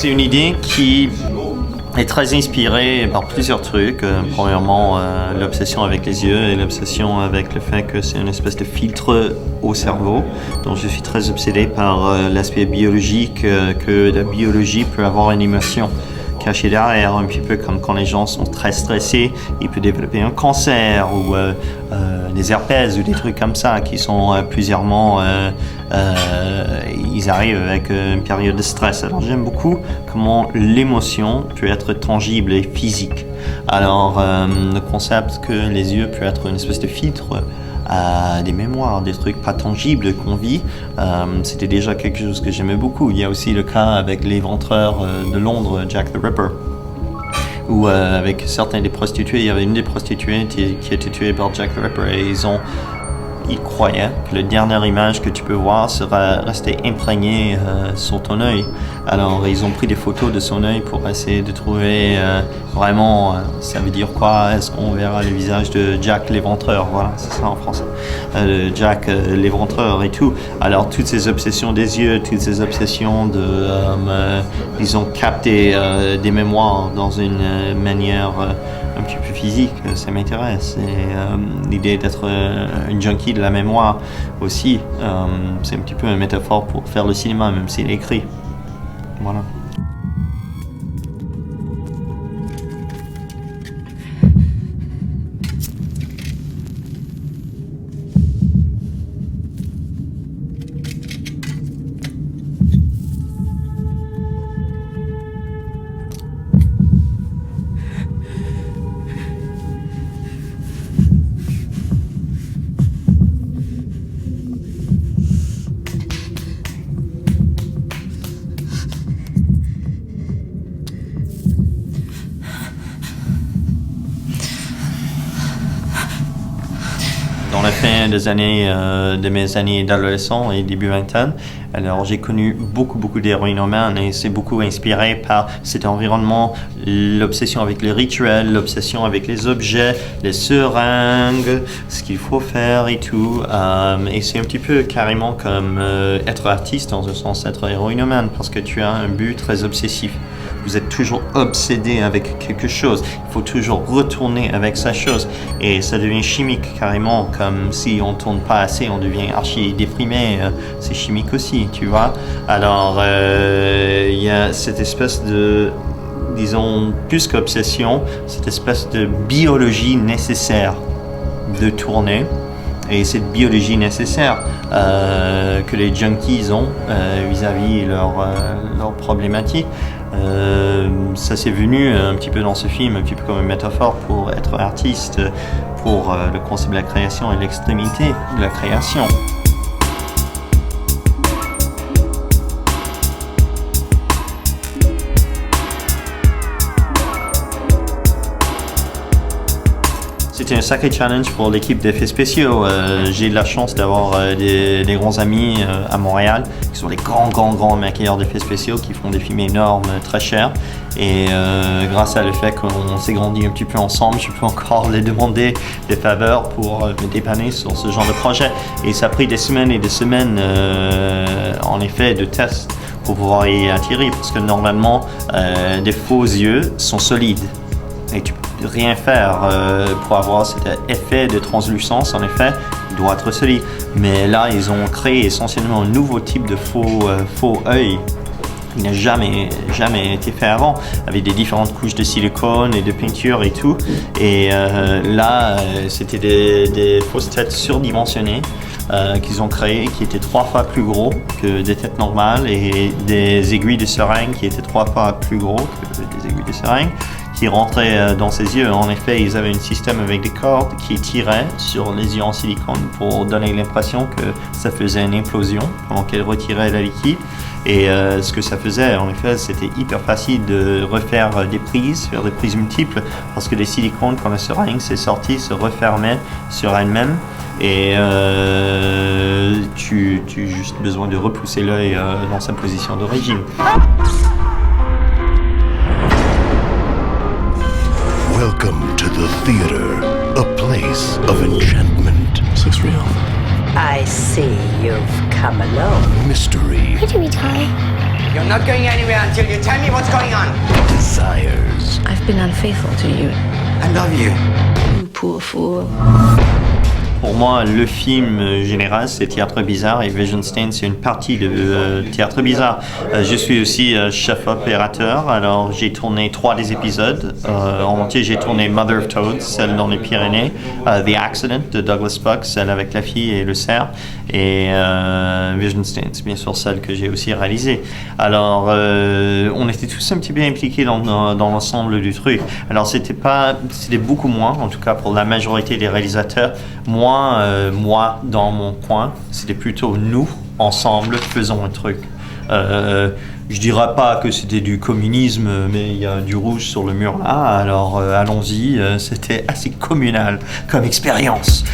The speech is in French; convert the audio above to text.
C'est une idée qui est très inspirée par plusieurs trucs. Premièrement, l'obsession avec les yeux et l'obsession avec le fait que c'est une espèce de filtre au cerveau. Donc je suis très obsédé par l'aspect biologique, que la biologie peut avoir une émotion cachée derrière, un petit peu comme quand les gens sont très stressés, ils peuvent développer un cancer ou des herpès ou des trucs comme ça qui sont ils arrivent avec une période de stress. Alors j'aime beaucoup comment l'émotion peut être tangible et physique. Alors le concept que les yeux peuvent être une espèce de filtre à des mémoires, des trucs pas tangibles qu'on vit, c'était déjà quelque chose que j'aimais beaucoup. Il y a aussi le cas avec l'éventreur de Londres, Jack the Ripper, où avec certaines des prostituées, il y avait une des prostituées qui a été tuée par Jack the Ripper et ils croyaient que la dernière image que tu peux voir sera restée imprégnée sur ton œil. Alors ils ont pris des photos de son œil pour essayer de trouver vraiment ça veut dire quoi, est-ce qu'on verra le visage de Jack l'éventreur, voilà, c'est ça en français, Jack l'éventreur et tout. Alors toutes ces obsessions des yeux, toutes ces obsessions ils ont capté des mémoires dans une manière un petit peu physique, ça m'intéresse. Et l'idée d'être une junkie de la mémoire aussi, c'est un petit peu une métaphore pour faire le cinéma, même s'il est écrit. Voilà. Dans la fin de mes années d'adolescent et début vingtaine, alors j'ai connu beaucoup d'héroïnomanes et c'est beaucoup inspiré par cet environnement, l'obsession avec les rituels, l'obsession avec les objets, les seringues, ce qu'il faut faire et tout. Et c'est un petit peu carrément comme être artiste dans un sens, être héroïnomane, parce que tu as un but très obsessif. Vous êtes toujours obsédé avec quelque chose. Il faut toujours retourner avec sa chose. Et ça devient chimique carrément, comme si on tourne pas assez, on devient archi déprimé. C'est chimique aussi, tu vois. Alors, il y a cette espèce de, disons, plus qu'obsession, cette espèce de biologie nécessaire de tourner. Et cette biologie nécessaire que les junkies ont vis-à-vis leur problématique, ça s'est venu un petit peu dans ce film, un petit peu comme une métaphore pour être artiste, pour le concept de la création et l'extrémité de la création. C'était un sacré challenge pour l'équipe d'effets spéciaux. J'ai eu la chance d'avoir des grands amis à Montréal qui sont les grands maquilleurs d'effets spéciaux qui font des films énormes, très chers. Et grâce à le fait qu'on s'est grandi un petit peu ensemble, je peux encore les demander des faveurs pour me dépanner sur ce genre de projet. Et ça a pris des semaines et des semaines en effet de tests pour pouvoir y attirer, parce que normalement des faux yeux sont solides. Et tu peux rien faire pour avoir cet effet de translucence. En effet, il doit être solide. Mais là, ils ont créé essentiellement un nouveau type de faux œil. Il n'a jamais été fait avant, avec des différentes couches de silicone et de peinture et tout. Et là, c'était des fausses têtes surdimensionnées qu'ils ont créées, qui étaient 3 fois plus gros que des têtes normales, et des aiguilles de seringue qui étaient 3 fois plus gros que des aiguilles de seringue, qui rentraient dans ses yeux. En effet, ils avaient un système avec des cordes qui tiraient sur les yeux en silicone pour donner l'impression que ça faisait une implosion pendant qu'elle retirait la liquide. Et ce que ça faisait, en effet, c'était hyper facile de refaire des prises, faire des prises multiples, parce que les silicones, quand la seringue s'est sortie, se refermaient sur elle-même. Et tu as juste besoin de repousser l'œil dans sa position d'origine. Welcome to the theater, a place of enchantment. This looks real. I see you've come alone. Mystery. Where do we tie? You're not going anywhere until you tell me what's going on. Desires. I've been unfaithful to you. I love you. You poor fool. Pour moi, le film général, c'est Théâtre Bizarre et Vision Stain, c'est une partie de Théâtre Bizarre. Je suis aussi chef opérateur, alors j'ai tourné 3 des épisodes. En entier, j'ai tourné Mother of Toads, celle dans les Pyrénées, The Accident de Douglas Buck, celle avec la fille et le cerf, et Vision Stain, c'est bien sûr celle que j'ai aussi réalisée. Alors, on était tous un petit peu impliqués dans l'ensemble du truc. Alors, c'était beaucoup moins, en tout cas pour la majorité des réalisateurs, moi, dans mon coin, c'était plutôt nous, ensemble, faisons un truc. Je dirais pas que c'était du communisme, mais il y a du rouge sur le mur là, alors allons-y, c'était assez communal comme expérience.